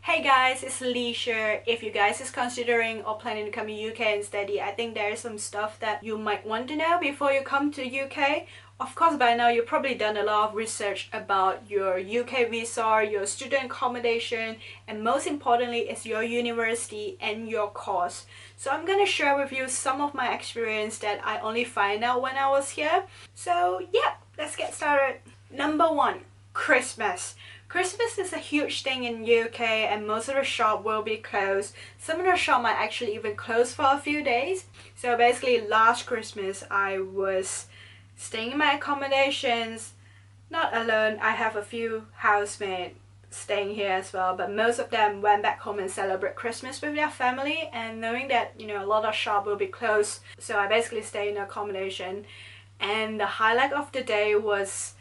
Hey guys, it's Alicia. If you guys is considering or planning to come to UK and study, I think there is some stuff that you might want to know before you come to UK. Of course, by now you've probably done a lot of research about your UK visa, your student accommodation, and most importantly is your university and your course. So I'm gonna share with you some of my experience that I only find out when I was here. So yeah, let's get started. Number one, Christmas. Christmas is a huge thing in UK and most of the shop will be closed. Some of the shop might actually even close for a few days. So basically last Christmas I was staying in my accommodations, not alone. I have a few housemates staying here as well, but most of them went back home and celebrate Christmas with their family, and knowing that a lot of shop will be closed, so I basically stay in accommodation. And the highlight of the day was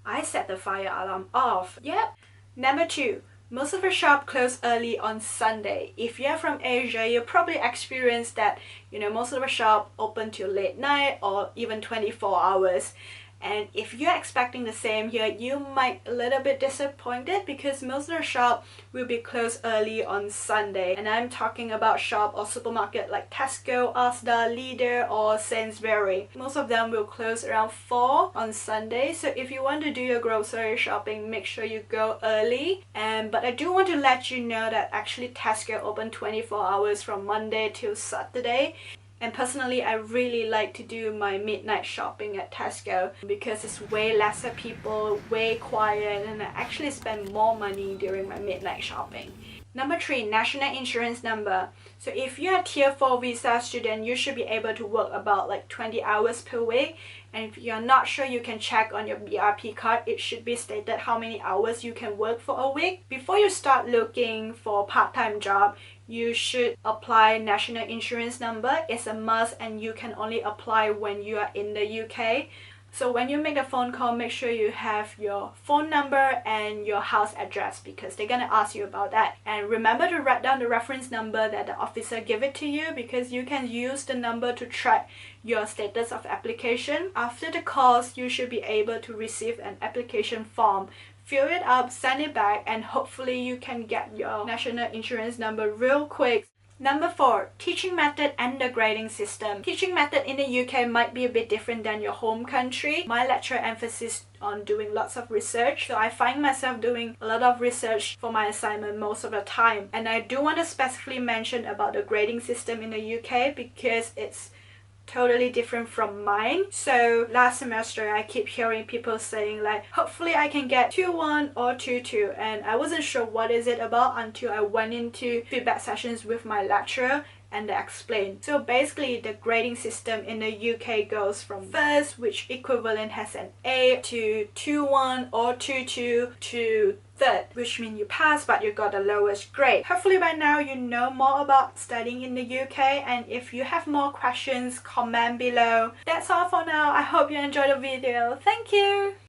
I set the fire alarm off. Yep. Number two, most of the shop close early on Sunday. If you're from Asia, you probably experienced that, most of the shop open till late night or even 24 hours. And if you're expecting the same here, you might a little bit disappointed because most of the shop will be closed early on Sunday. And I'm talking about shop or supermarket like Tesco, Asda, Lidl or Sainsbury. Most of them will close around 4 on Sunday. So if you want to do your grocery shopping, make sure you go early. But I do want to let you know that actually Tesco open 24 hours from Monday till Saturday. And personally, I really like to do my midnight shopping at Tesco because it's way lesser people, way quiet, and I actually spend more money during my midnight shopping. Number three, national insurance number. So if you're a tier 4 visa student, you should be able to work about like 20 hours per week. And if you're not sure, you can check on your BRP card. It should be stated how many hours you can work for a week. Before you start looking for a part-time job, you should apply national insurance number. It's a must and you can only apply when you are in the UK. So when you make a phone call, make sure you have your phone number and your house address because they're gonna ask you about that. And remember to write down the reference number that the officer give it to you because you can use the number to track your status of application. After the calls, you should be able to receive an application form. Fill it up, send it back, and hopefully you can get your national insurance number real quick. Number four, teaching method and the grading system. Teaching method in the UK might be a bit different than your home country. My lecturer emphasis on doing lots of research, so I find myself doing a lot of research for my assignment most of the time. And I do want to specifically mention about the grading system in the UK because it's totally different from mine. So last semester I keep hearing people saying like hopefully I can get 2-1 or 2-2, and I wasn't sure what is it about until I went into feedback sessions with my lecturer and they explained. So basically the grading system in the UK goes from first, which equivalent has an A, to 2-1 or 2-2 to third, which means you pass but you got the lowest grade. Hopefully by now you know more about studying in the UK, and if you have more questions, comment below. That's all for now. I hope you enjoyed the video. Thank you!